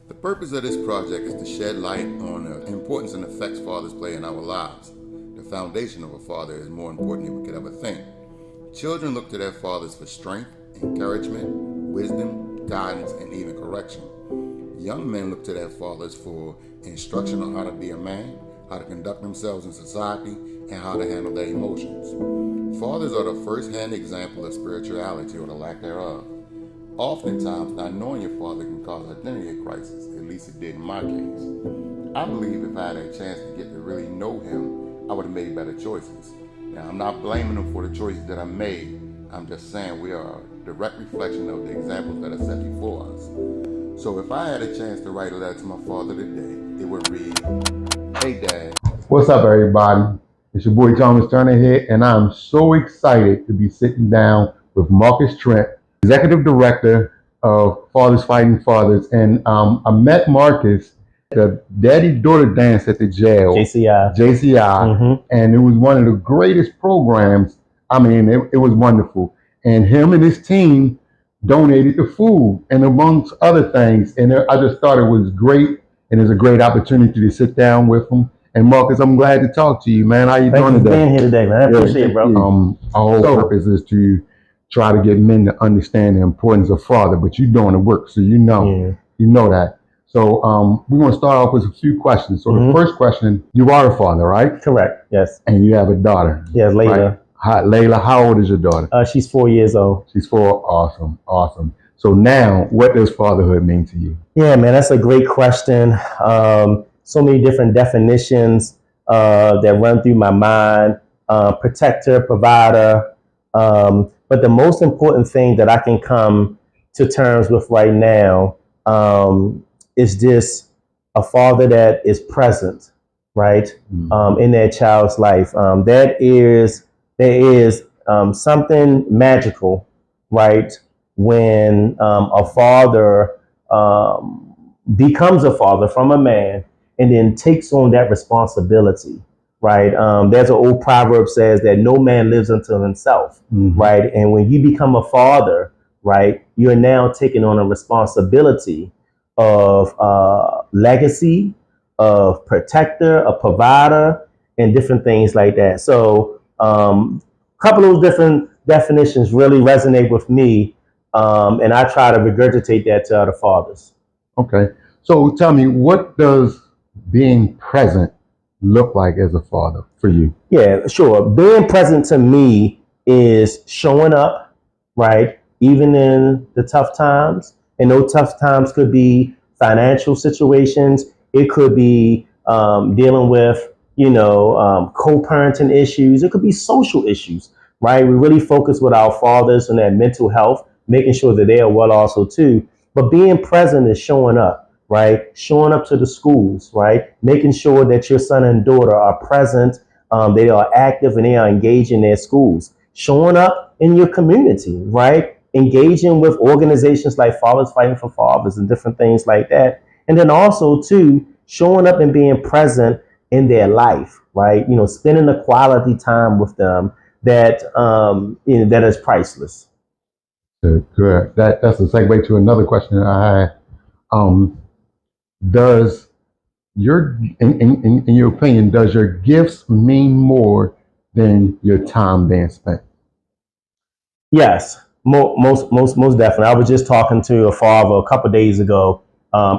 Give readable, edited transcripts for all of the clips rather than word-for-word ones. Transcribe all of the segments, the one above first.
The purpose of this project is to shed light on the importance and effects fathers play in our lives. The foundation of a father is more important than we could ever think. Children look to their fathers for strength, encouragement, wisdom, guidance, and even correction. Young men look to their fathers for instruction on how to be a man, how to conduct themselves in society, and how to handle their emotions. Fathers are the first-hand example of spirituality or the lack thereof. Oftentimes, not knowing your father can cause identity crisis. At least it did in my case. I believe if I had a chance to get to really know him, I would have made better choices. Now, I'm not blaming him for the choices that I made. I'm just saying we are a direct reflection of the examples that are set before us. So if I had a chance to write a letter to my father today, it would read, "Hey Dad." What's up, everybody? It's your boy Thomas Turner here, and I'm so excited to be sitting down with Markus Trent, Executive Director of Fathers Fighting Fathers. And I met Markus at the Daddy-Daughter Dance at the jail, JCI, and it was one of the greatest programs. I mean, it was wonderful. And him and his team donated the food and amongst other things. And I just thought it was great, and it was a great opportunity to sit down with him. And Markus, I'm glad to talk to you, man. How you doing today? Thank you for being here today, man. I appreciate it, bro. Our whole purpose is to try to get men to understand the importance of father, but you're doing the work, so you know that. So we're going to start off with a few questions. So the first question, you are a father, right? Correct, yes. And you have a daughter. Yes, Layla. Right? Layla, how old is your daughter? She's 4 years old. She's 4. Awesome. So now, what does fatherhood mean to you? Yeah, man, that's a great question. So many different definitions that run through my mind. Protector, provider. But the most important thing that I can come to terms with right now is this: a father that is present, right, in their child's life. There is something magical, right, when a father becomes a father from a man and then takes on that responsibility, right? There's an old proverb says that no man lives unto himself, right? And when you become a father, right, you're now taking on a responsibility of legacy, of protector, a provider, and different things like that. So a couple of those different definitions really resonate with me, and I try to regurgitate that to other fathers. Okay. So tell me, what does being present look like as a father for you? Yeah, sure. Being present to me is showing up, right? Even in the tough times. And those tough times could be financial situations. It could be dealing with, co-parenting issues. It could be social issues, right? We really focus with our fathers on their mental health, making sure that they are well also too. But being present is showing up, right? Showing up to the schools, right? Making sure that your son and daughter are present, they are active, and they are engaged in their schools. Showing up in your community, right? Engaging with organizations like Fathers Fighting for Fathers and different things like that. And then also too, showing up and being present in their life, right? Spending the quality time with them that that is priceless. Good. That's a segue to another question that I had. Does your, in your opinion, does your gifts mean more than your time being spent? Yes, most definitely. I was just talking to a father a couple of days ago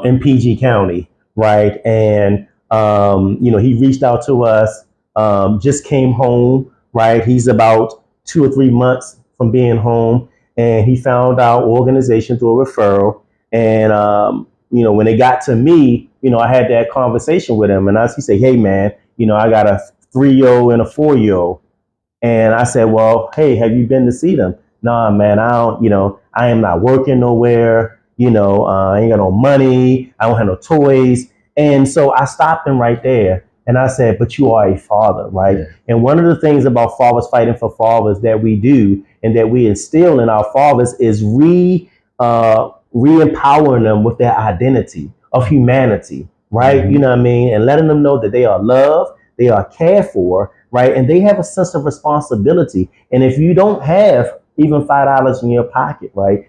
in PG County, right? And he reached out to us, just came home, right? He's about 2 or 3 months from being home, and he found our organization through a referral. And when it got to me, I had that conversation with him, and he said, "Hey, man, I got a 3-year-old and a 4-year-old." And I said, "Well, hey, have you been to see them?" "Nah, man, I don't, I am not working nowhere. I ain't got no money. I don't have no toys." And so I stopped him right there. And I said, "But you are a father, right?" Yeah. And one of the things about Fathers Fighting for Fathers that we do and that we instill in our fathers is re-empowering them with their identity of humanity, right? You know what I mean? And letting them know that they are loved, they are cared for, right? And they have a sense of responsibility. And if you don't have even $5 in your pocket, right,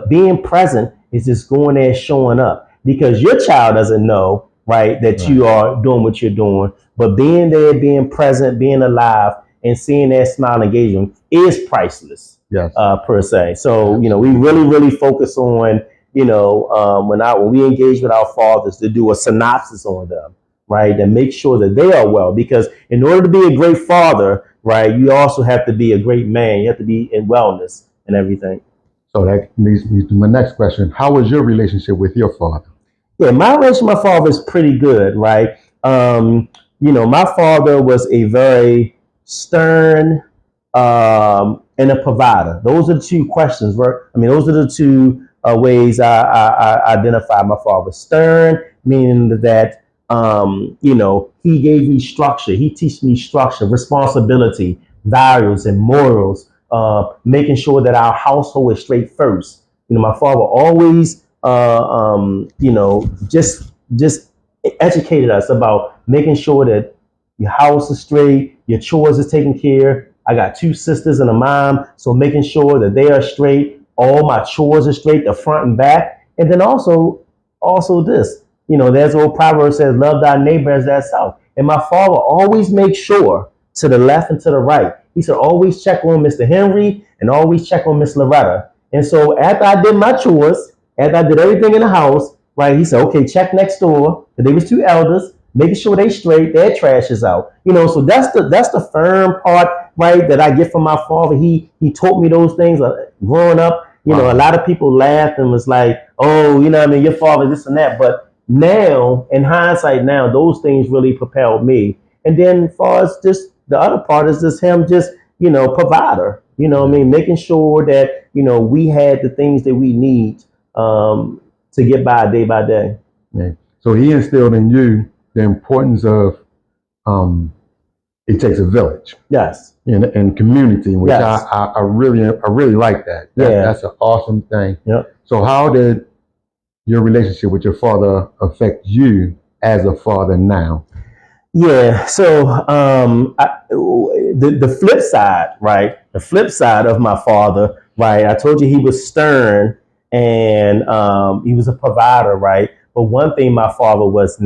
being present is just going there, showing up. because your child doesn't know, right, that you are doing what you're doing. But being there, being present, being alive, and seeing that smile engagement is priceless. Yes. Per se. So, we really, really focus on, when we engage with our fathers, to do a synopsis on them, right? To make sure that they are well. Because in order to be a great father, right, you also have to be a great man. You have to be in wellness and everything. So that leads me to my next question. How was your relationship with your father? Yeah, my relationship with my father is pretty good, right? My father was a very stern and a provider. Those are the two questions, right? I mean, those are the two ways I identify my father. Stern, meaning that, he gave me structure. He teach me structure, responsibility, values, and morals, making sure that our household is straight first. My father always, just educated us about making sure that your house is straight, your chores is taken care. I got 2 sisters and a mom, so making sure that they are straight, all my chores are straight, the front and back. And then also this, there's an old proverb says, love thy neighbor as thyself. And my father always makes sure to the left and to the right. He said, always check on Mr. Henry and always check on Miss Loretta. And so after I did my chores, after I did everything in the house, right, he said, okay, check next door. There was 2 elders, making sure they straight, their trash is out. So that's the firm part, right, that I get from my father. He taught me those things growing up. A lot of people laughed and was like, oh, your father, this and that. But now, in hindsight now, those things really propelled me. And then as far as just the other part is just him provider, making sure that, we had the things that we need to get by day. Yeah. So he instilled in you the importance of it takes a village. Yes. And community, which yes. I really like that. That's an awesome thing. Yep. So how did your relationship with your father affect you as a father now? Yeah. So the flip side, right? The flip side of my father, right? I told you he was stern and he was a provider, right? But one thing my father was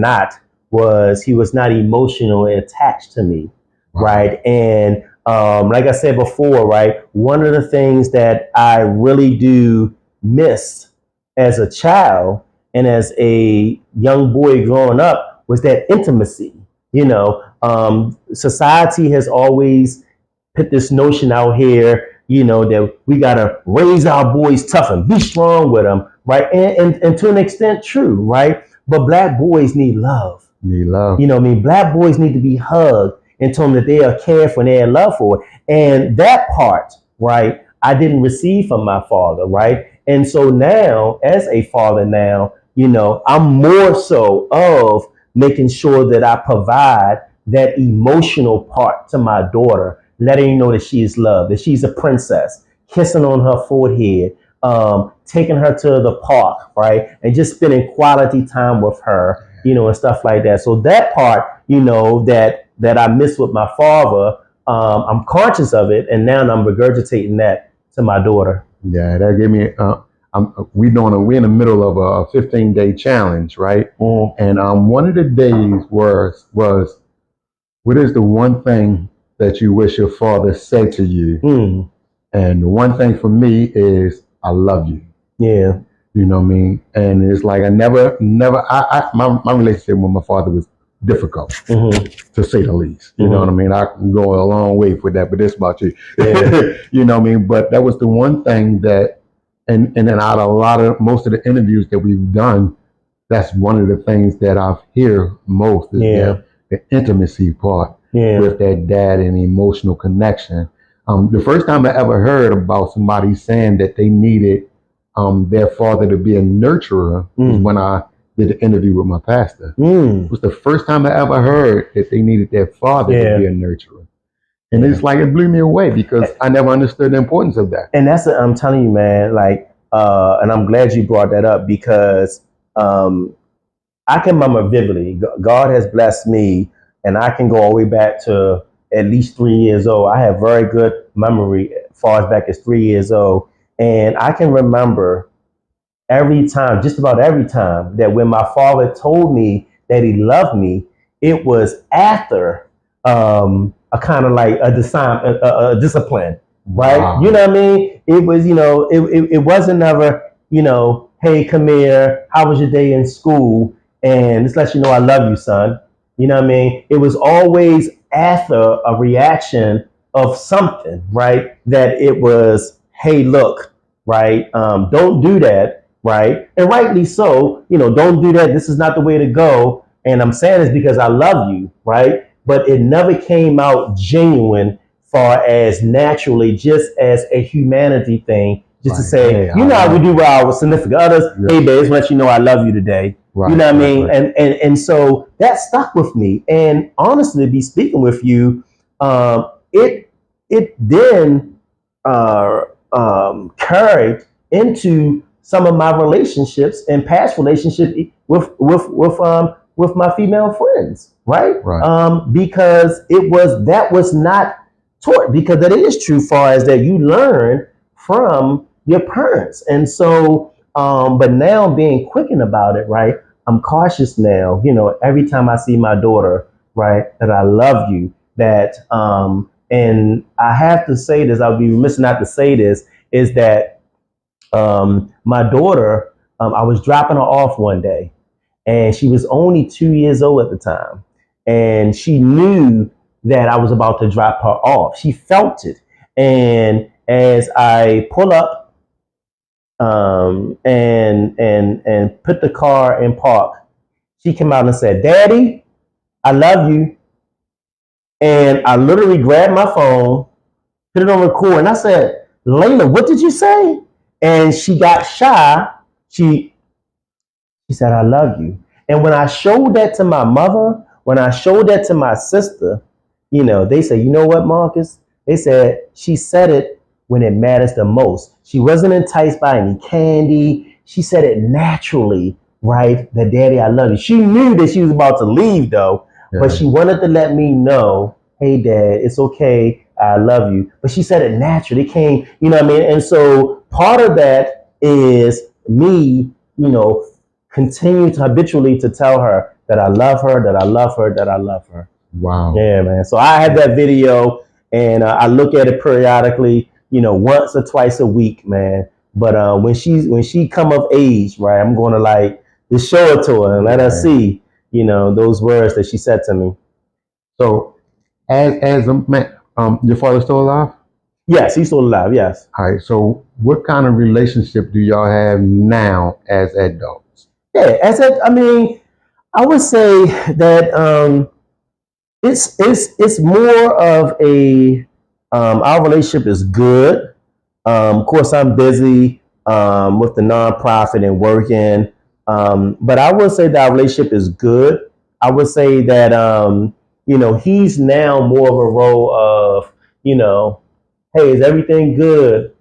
he was not emotionally attached to me, right? And like I said before, right, one of the things that I really do miss as a child and as a young boy growing up was that intimacy. Society has always put this notion out here, that we got to raise our boys tough and be strong with them, right? And to an extent, true, right? But Black boys need love. Black boys need to be hugged and told that they are cared for and they are loved for. And that part, right, I didn't receive from my father, right? And so now, as a father now, I'm more so of making sure that I provide that emotional part to my daughter, letting her know that she is loved, that she's a princess, kissing on her forehead, taking her to the park, right? And just spending quality time with her, and stuff like that. So that part, that I miss with my father, I'm conscious of it. And now I'm regurgitating that to my daughter. Yeah, that gave me, we're in the middle of a 15-day challenge, right? Mm. And one of the days was, what is the one thing that you wish your father said to you? Mm. And the one thing for me is, I love you. Yeah. You know what I mean? And it's like my relationship with my father was difficult, to say the least. You know what I mean? I can go a long way for that, but it's about you. Yeah. You know what I mean? But that was the one thing that, and then out of most of the interviews that we've done, that's one of the things that I hear most is the intimacy part with that dad and the emotional connection. The first time I ever heard about somebody saying that they needed their father to be a nurturer was when I did the interview with my pastor. It was the first time I ever heard that they needed their father to be a nurturer. And it's like, it blew me away because I never understood the importance of that. And I'm telling you, man, like, and I'm glad you brought that up because I can remember vividly, God has blessed me and I can go all the way back to at least 3 years old. I have very good memory as far as back as 3 years old. And I can remember every time, just about every time, that when my father told me that he loved me, it was after a kind of like a discipline, right? You Wow. know what I mean? It was, it wasn't ever, hey, come here, how was your day in school? And just let you know I love you, son. You know what I mean? It was always after a reaction of something, right? That it was, hey, look, right? Don't do that, right? And rightly so, don't do that. This is not the way to go. And I'm saying this because I love you, right? But it never came out genuine, far as naturally, just as a humanity thing, just to Right. say, Hey, you I know how we love do you. with our significant others. Yes. Hey, babe, just let you know I love you today. You Right. know what I Right. mean? Right. And so that stuck with me. And honestly, to be speaking with you, it then carried into some of my relationships and past relationships with my female friends, right? Right. Because that was not taught, because that is true, far as that you learn from your parents. And so but now being quickened about it, right? I'm cautious now, every time I see my daughter, right, that I love you, that and I have to say this, I would be remiss not to say this, is that my daughter, I was dropping her off one day, and she was only 2 years old at the time, and she knew that I was about to drop her off. She felt it, and as I pull up and put the car in park, she came out and said, "Daddy, I love you." And I literally grabbed my phone, put it on record, and I said, "Layla, what did you say?" And she got shy. She She said, "I love you." And when I showed that to my mother, when I showed that to my sister, they said, "You know what, Marcus?" They said, "She said it when it matters the most. She wasn't enticed by any candy. She said it naturally, right? That, Daddy, I love you." She knew that she was about to leave, though, but Yeah. she wanted to let me know, "Hey, Dad, it's okay. I love you." But she said it naturally. It came, you know what I mean? And so part of that is me, continue to habitually to tell her that I love her, that I love her, that I love her. Wow. Yeah, man. So I have that video, and I look at it periodically, once or twice a week, man. But when she come of age, right, I'm going to like just show it to her and let her Right. see, those words that she said to me. So, as a man, your father's still alive? Yes, he's still alive. Yes. All right. So, what kind of relationship do y'all have now as adults? Yeah. I mean, I would say that it's more of a our relationship is good. Of course, I'm busy with the nonprofit and working, but I would say that our relationship is good. I would say that he's now more of a role of, hey, is everything good?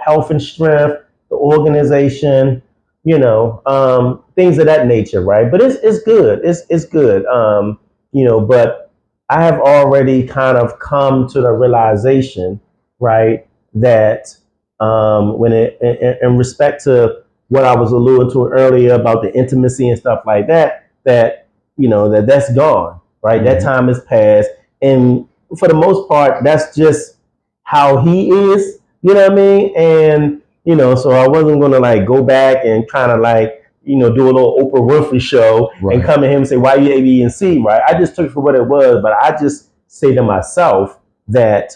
Health and strength, the organization, things of that nature, right? But it's good. It's good. But I have already kind of come to the realization, right, that when in respect to what I was alluding to earlier about the intimacy and stuff like that, that's gone, right? That time has passed, and for the most part, that's just how he is. You know what I mean? And so I wasn't gonna like go back and kind of like do a little Oprah Winfrey show and Right. come at him and say, "Why you A, B, and C?" Right? I just took it for what it was, but I just say to myself that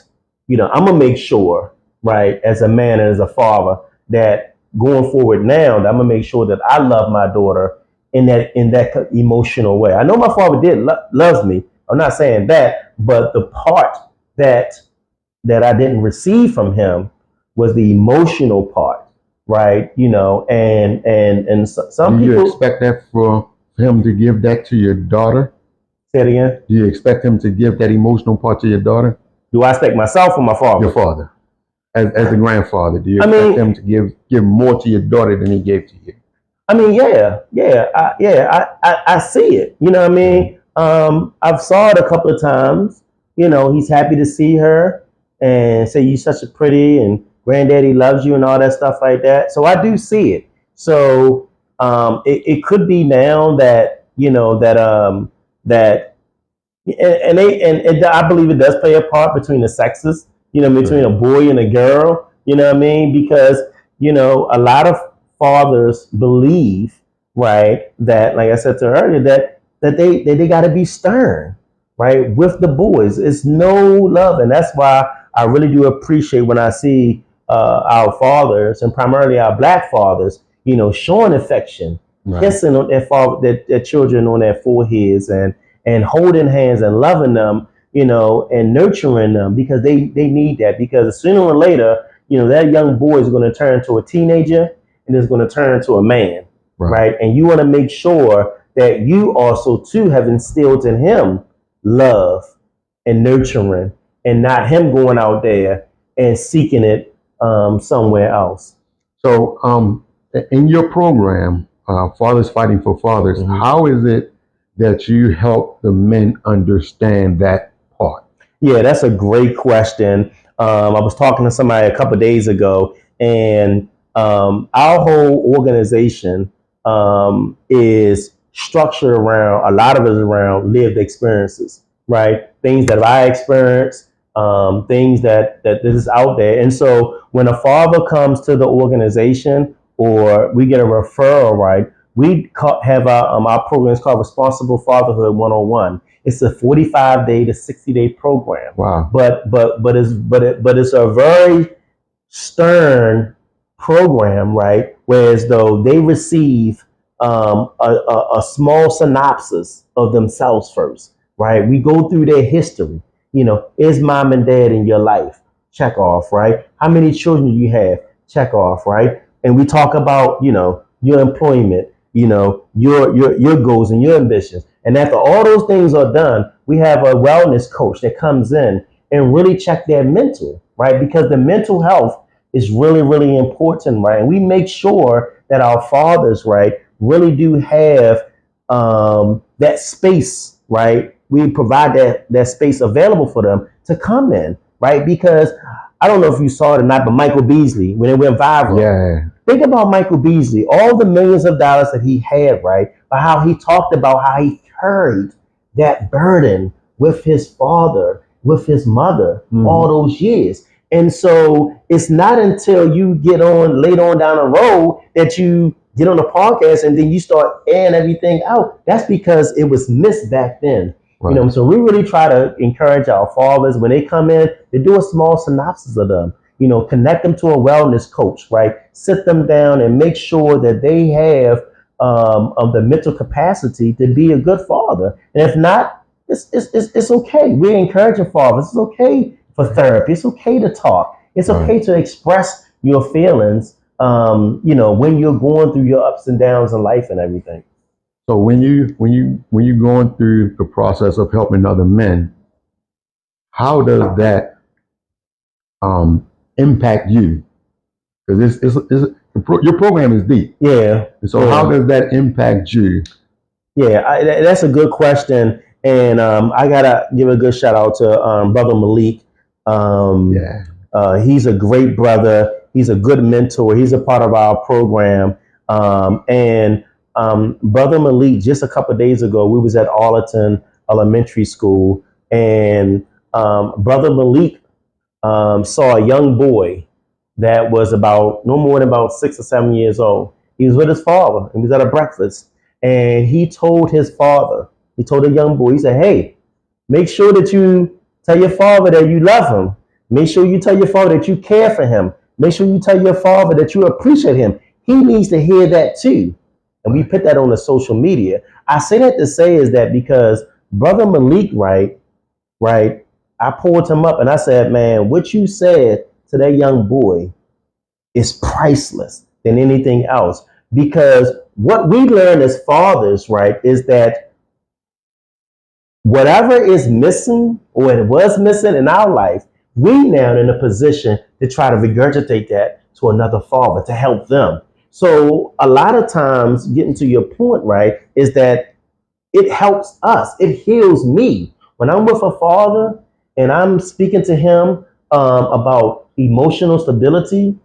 I'm gonna make sure, right, as a man and as a father, that going forward now, that I'm gonna make sure that I love my daughter in that emotional way. I know my father loves me. I'm not saying that, but the part that I didn't receive from him was the emotional part, right? And some Do you people expect that for him to give that to your daughter? say it again. Do you expect him to give that emotional part to your daughter? Do I expect myself or my father? Your father, as the grandfather, do you I expect mean, him to give more to your daughter than he gave to you? I mean, I see it. You know what I mean? I've saw it a couple of times. He's happy to see her and say, "You such a pretty," and "Granddaddy loves you," and all that stuff like that. So I do see it. So it could be now that that and I believe it does play a part between the sexes, between a boy and a girl, you know what I mean? Because, a lot of fathers believe, right, that, like I said to her earlier, that they got to be stern, right, with the boys. It's no love. And that's why I really do appreciate when I see our fathers, and primarily our black fathers, showing affection, Right. kissing on their children on their foreheads, and holding hands and loving them, and nurturing them, because they need that. Because sooner or later, that young boy is going to turn into a teenager and is going to turn into a man, right? And you want to make sure that you also too have instilled in him love and nurturing, and not him going out there and seeking it somewhere else. So, in your program, Fathers Fighting for Fathers, Mhm. how is it that you help the men understand that part? Yeah, that's a great question. I was talking to somebody a couple of days ago, and our whole organization is structured around, a lot of it is around lived experiences, right? Things that I experienced, things that is out there. And so when a father comes to the organization, or we get a referral, right, we have our program is called Responsible Fatherhood 101. It's a 45-day to 60-day program. Wow. But it's a very stern program, right? Whereas though they receive a small synopsis of themselves first, right? We go through their history. Is mom and dad in your life? Check off, right? How many children do you have? Check off, right? And we talk about, your employment, your goals and your ambitions. And after all those things are done, we have a wellness coach that comes in and really check their mental, right? Because the mental health is really, really important, right? And we make sure that our fathers, right, really do have that space, right? We provide that space available for them to come in, right? Because I don't know if you saw it or not, but Michael Beasley, when it went viral. Yeah. Think about Michael Beasley, all the millions of dollars that he had, right? But how he talked about how he carried that burden with his father, with his mother, all those years. And so it's not until you get on later on down the road that you get on the podcast and then you start airing everything out. That's because it was missed back then. Right. So we really try to encourage our fathers when they come in to do a small synopsis of them. Connect them to a wellness coach, right? Sit them down and make sure that they have of the mental capacity to be a good father. And if not, it's okay. We're encouraging fathers. It's okay for therapy. It's okay to talk. It's okay to express your feelings, when you're going through your ups and downs in life and everything. So when you're going through the process of helping other men, how does that impact you? Because your program is deep. Yeah. And so how does that impact you? Yeah, that's a good question. And I got to give a good shout out to Brother Malik. He's a great brother. He's a good mentor. He's a part of our program. And Brother Malik, just a couple of days ago, we was at Arlington Elementary School, and Brother Malik saw a young boy that was about no more than about 6 or 7 years old. He was with his father. He was at a breakfast, and he told his father, he told the young boy, he said, "Hey, make sure that you tell your father that you love him. Make sure you tell your father that you care for him. Make sure you tell your father that you appreciate him. He needs to hear that too." And we put that on the social media. I say that to say is that because Brother Malik, right, I pulled him up and I said, "Man, what you said to that young boy is priceless than anything else." Because what we learn as fathers, right, is that whatever is missing or it was missing in our life, we now in a position to try to regurgitate that to another father to help them. So a lot of times, getting to your point, right, is that it helps us. It heals me. When I'm with a father and I'm speaking to him about emotional stability,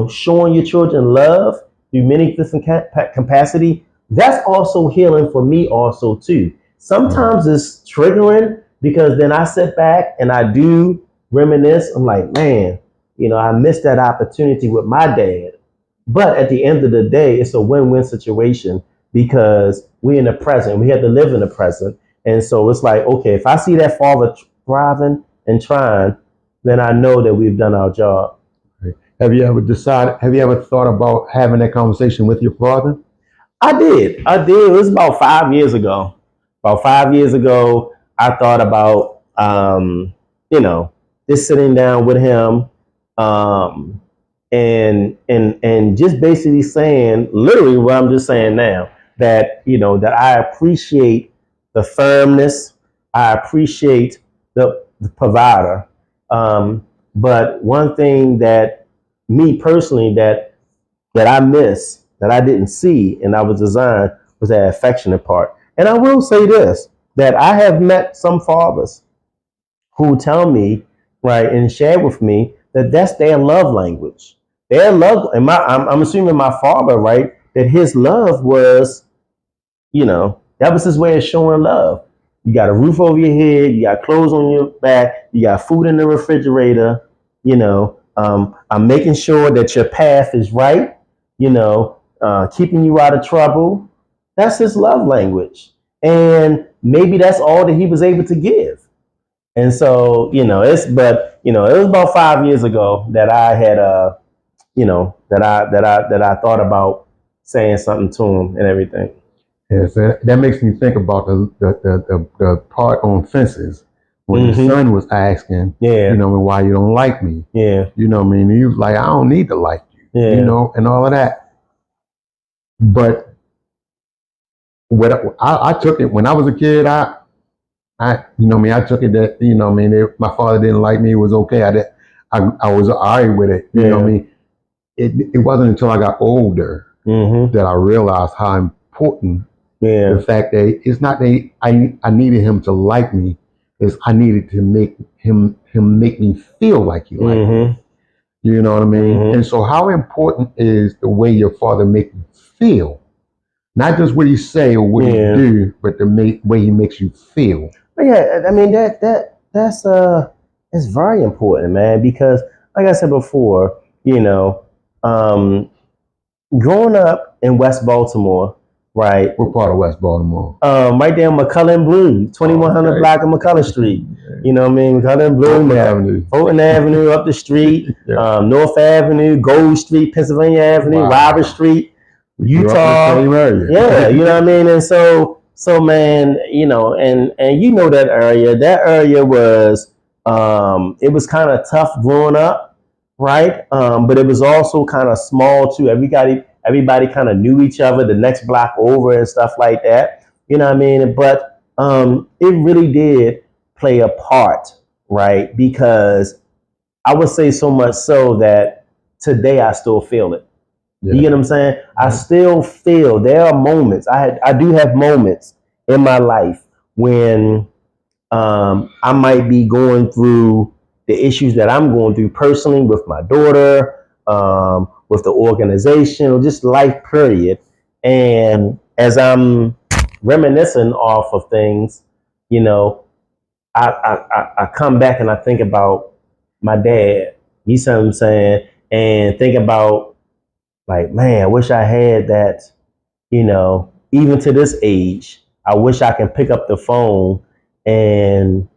showing your children love, through many different capacity, that's also healing for me also too. Sometimes it's triggering because then I sit back and I do reminisce. I'm like, man, I missed that opportunity with my dad. But at the end of the day, it's a win-win situation because we're in the present. We have to live in the present. And so it's like, okay, if I see that father thriving and trying, then I know that we've done our job. Have you ever thought about having that conversation with your father? I did. It was about 5 years ago. About 5 years ago, I thought about, just sitting down with him, um, and just basically saying, literally, what I'm just saying now, that that I appreciate the firmness, I appreciate the provider, but one thing that me personally that I miss, that I didn't see, and I was designed was that affectionate part. And I will say this, that I have met some fathers who tell me, right, and share with me that that's their love language. Their love, and I'm assuming my father, right, that his love was, that was his way of showing love. You got a roof over your head, you got clothes on your back, you got food in the refrigerator, I'm making sure that your path is right, keeping you out of trouble. That's his love language. And maybe that's all that he was able to give. And so, it was about 5 years ago that I had, that I thought about saying something to him and everything. Yeah, so that makes me think about the part on fences when the son was asking, why you don't like me. Yeah. He was like, I don't need to like you, and all of that. But what I took it when I was a kid, I took it that, my father didn't like me. It was okay. I was all right with it. It wasn't until I got older that I realized how important the fact that it's not that I needed him to like me, is I needed to make him make me feel like he liked me. You know what I mean? And so how important is the way your father make you feel? Not just what he say or what he do, but the way he makes you feel. Yeah, I mean that's it's very important, man, because like I said before, growing up in West Baltimore, right? What part of West Baltimore? Right there on McCullough and Bloom, 2100 block of McCullough Street. You know what I mean? McCullough and Bloom, Fulton Avenue up the street, North Avenue, Gold Street, Pennsylvania Avenue, Robert Street, Utah. Yeah, you know what I mean? And so man, and that area. That area was it was kind of tough growing up, right? But it was also kind of small too. Everybody kind of knew each other, the next block over and stuff like that. You know what I mean? But it really did play a part, right? Because I would say so much so that today I still feel it. Yeah. You get what I'm saying? I still feel there are moments. I do have moments in my life when I might be going through the issues that I'm going through personally with my daughter, with the organization, or just life period. And as I'm reminiscing off of things, I come back and I think about my dad. You see what I'm saying? And think about, like, man, I wish I had that, even to this age, I wish I can pick up the phone and,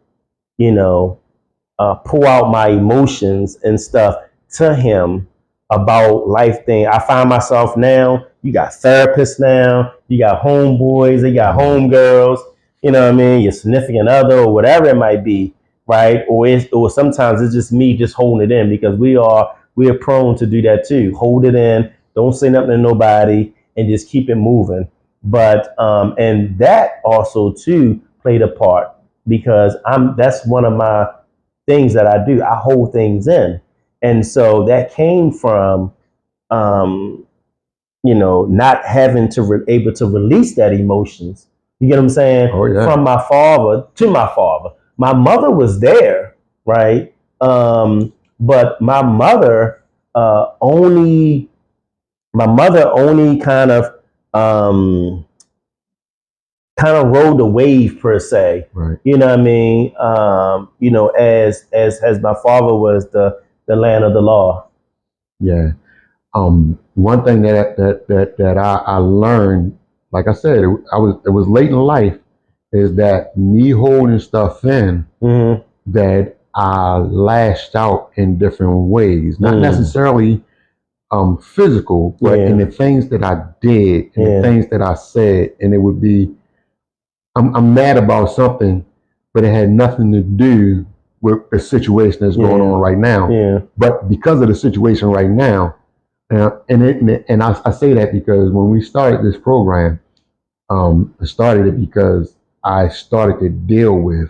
pour out my emotions and stuff to him about life thing. I find myself now, you got therapists now, you got homeboys, you got homegirls, you know what I mean, your significant other or whatever it might be, right? Or sometimes it's just me just holding it in, because we are prone to do that too. Hold it in, don't say nothing to nobody, and just keep it moving. But and that also too played a part, because that's one of my things that I do. I hold things in. And so that came from, not having to able to release that emotions. You get what I'm saying? Oh, yeah. From my father to my father. My mother was there, right? But my mother only My mother only kind of rode the wave per se. Right. You know what I mean? As my father was the land of the law. Yeah. One thing that I learned, like I said, it was late in life, is that me holding stuff in, Mm-hmm. that I lashed out in different ways, not necessarily physical, but in the things that I did and the things that I said, and it would be, I'm mad about something, but it had nothing to do with the situation that's going on right now. Yeah. But because of the situation right now, and I say that because when we started this program, I started it because I started to deal with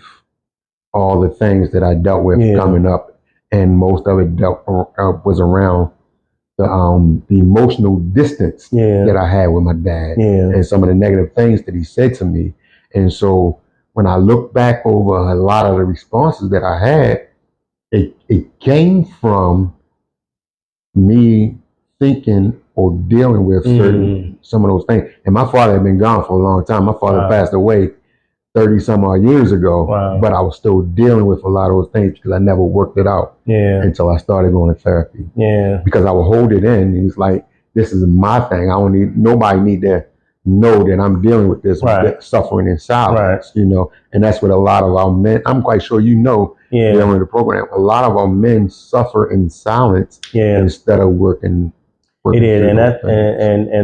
all the things that I dealt with coming up, and most of it was around the emotional distance that I had with my dad, and some of the negative things that he said to me. And so when I look back over a lot of the responses that I had, it came from me thinking or dealing with some of those things. And my father had been gone for a long time. My father passed away 30 some odd years ago, but I was still dealing with a lot of those things because I never worked it out until I started going to therapy. Because I would hold it in, and it's like, this is my thing. Nobody need to know that I'm dealing with this suffering in silence, you know. And that's what a lot of our men, I'm quite sure you know, dealing with the program, a lot of our men suffer in silence instead of working. It is, and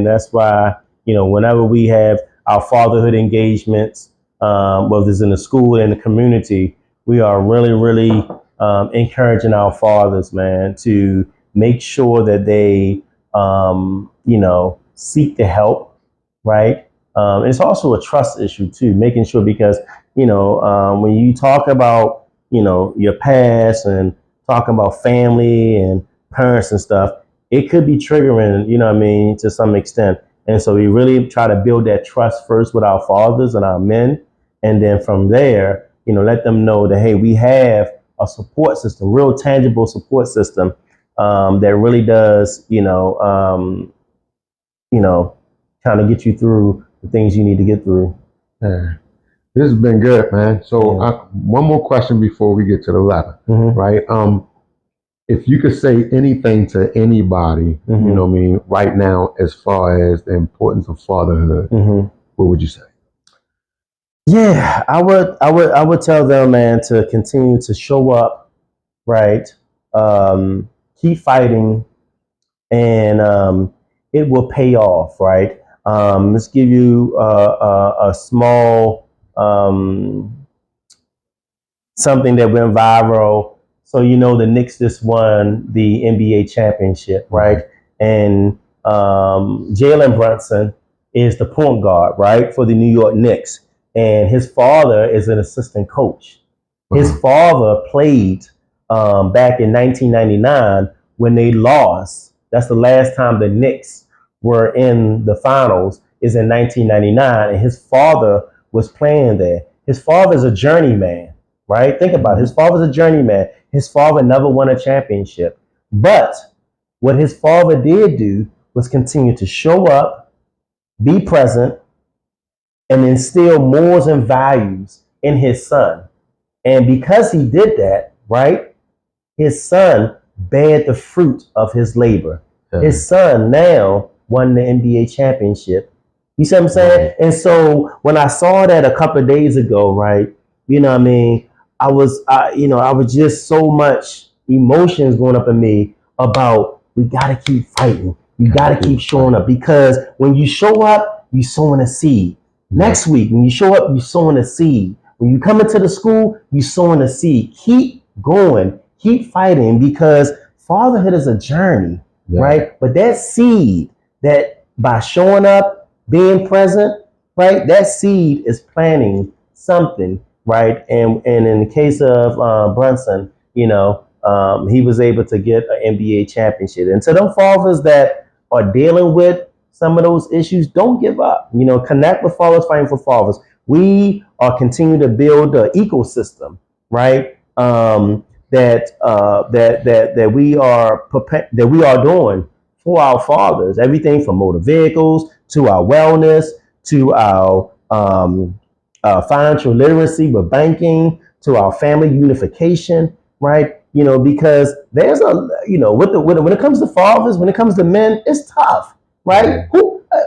that's why, you know, whenever we have our fatherhood engagements, whether it's in the school and the community, we are really encouraging our fathers, man, to make sure that they, seek the help, right? It's also a trust issue too, making sure, because, when you talk about, your past and talking about family and parents and stuff, it could be triggering, you know what I mean, to some extent. And so we really try to build that trust first with our fathers and our men. And then from there, let them know that, hey, we have a support system, real tangible support system, that really does, kind of get you through the things you need to get through. Yeah. This has been good, man. So one more question before we get to the letter, right? If you could say anything to anybody, you know what I mean, right now, as far as the importance of fatherhood, what would you say? Yeah, I would tell them, man, to continue to show up, right? Keep fighting, and it will pay off, right? Let's give you a small something that went viral. So, the Knicks just won the NBA championship, right? And Jalen Brunson is the point guard, right, for the New York Knicks. And his father is an assistant coach. His father played back in 1999 when they lost. That's the last time the Knicks were in the finals, is in 1999. And his father was playing there. His father's a journeyman, right? Think about it. His father's a journeyman. His father never won a championship. But what his father did do was continue to show up, be present, and instill morals and values in his son. And because he did that, right, his son bared the fruit of his labor. His son now won the NBA championship. You see what I'm saying? And so when I saw that a couple of days ago, right, you know what I mean, I was just so much emotions going up in me about, we got to keep fighting. You got to keep showing up, because when you show up, you sowing a seed. Next week, when you show up, you sowing a seed. When you come into the school, you sowing a seed. Keep going, keep fighting, because fatherhood is a journey, right? But that seed, that by showing up, being present, right, that seed is planting something, right? And in the case of Brunson, he was able to get an NBA championship. And to them fathers that are dealing with some of those issues, don't give up. Connect with Fathers Fighting for Fathers. We are continuing to build an ecosystem, right? That we are doing for our fathers. Everything from motor vehicles to our wellness to our financial literacy with banking to our family unification, right? Because there's when it comes to fathers, when it comes to men, it's tough, right?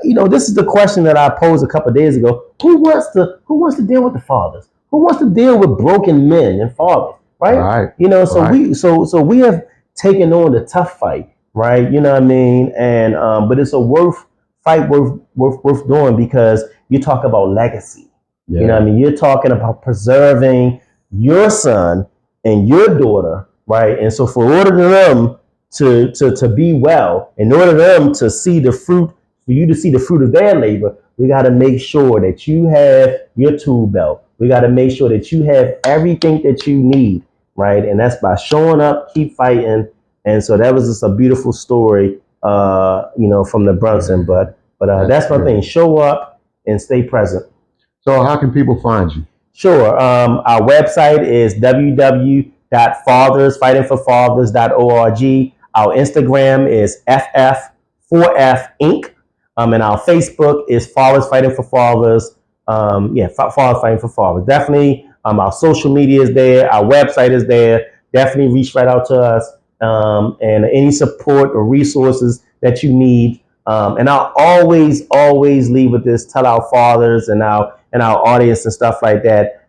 This is the question that I posed a couple of days ago. Who wants to deal with the fathers? Who wants to deal with broken men and fathers, right? So we have taken on the tough fight, right? You know what I mean? And but it's a fight worth doing, because you talk about legacy. Yeah. You know what I mean? You're talking about preserving your son and your daughter, right? And so for order for them to be well, in order for them to see the fruit, for you to see the fruit of their labor, we got to make sure that you have your tool belt. We got to make sure that you have everything that you need, right? And that's by showing up, keep fighting. And so that was just a beautiful story, from the Brunson. But that's my thing. Show up and stay present. So how can people find you? Sure. Our website is www.fathersfightingforfathers.org. Our Instagram is FF4F Inc. And our Facebook is Fathers Fighting for Fathers. Fathers Fighting for Fathers. Definitely. Our social media is there. Our website is there. Definitely reach right out to us. And any support or resources that you need. And I'll always leave with this: tell our fathers and our audience and stuff like that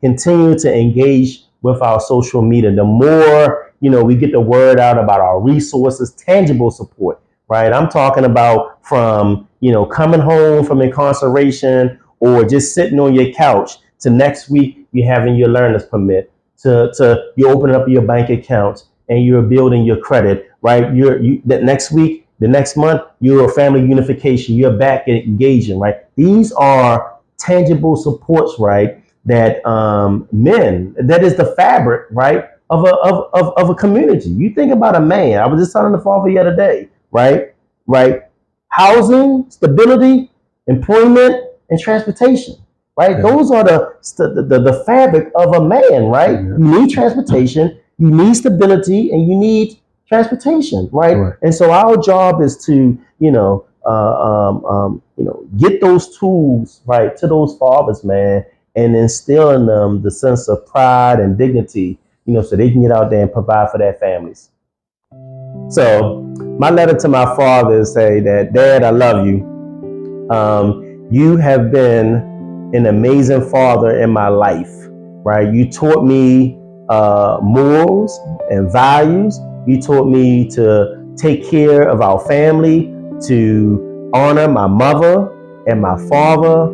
continue to engage with our social media. The more, we get the word out about our resources, tangible support, right? I'm talking about from, coming home from incarceration or just sitting on your couch to next week you're having your learner's permit, to you opening up your bank account and you're building your credit, right? That next week, the next month, you're a family unification, you're back engaging, right? These are tangible supports, right? That that is the fabric, right, of a community. You think about a man. I was just telling the father the other day, right? Housing, stability, employment, and transportation, right? Yeah. Those are the fabric of a man, right? Yeah. You need transportation, you need stability, and you need transportation, right? And so our job is to, get those tools, right, to those fathers, man, and instill in them the sense of pride and dignity, so they can get out there and provide for their families. So my letter to my father is say that, Dad, I love you. You have been an amazing father in my life, right? You taught me morals and values. You taught me to take care of our family, to honor my mother and my father.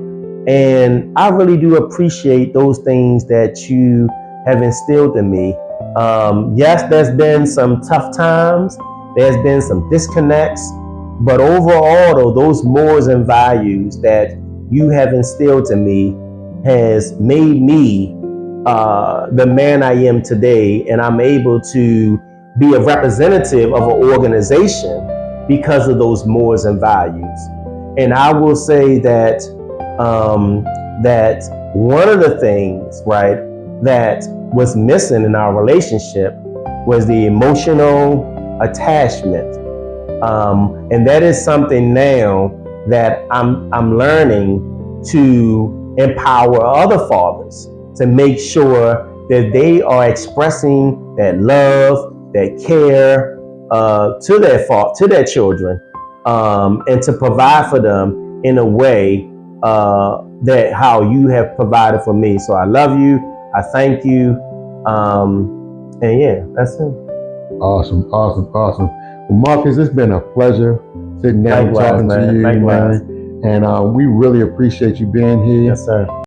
And I really do appreciate those things that you have instilled in me. Yes, there's been some tough times. There's been some disconnects. But overall, though, those morals and values that you have instilled in me has made me the man I am today. And I'm able to be a representative of an organization because of those morals and values. And I will say that that one of the things, right, that was missing in our relationship was the emotional attachment. And that is something now that I'm learning to empower other fathers to make sure that they are expressing that love, that care to their children, and to provide for them in a way that how you have provided for me. So I love you. I thank you. And yeah, that's it. Awesome. Well, Marcus, it's been a pleasure sitting down talking to you, man. And we really appreciate you being here. Yes, sir.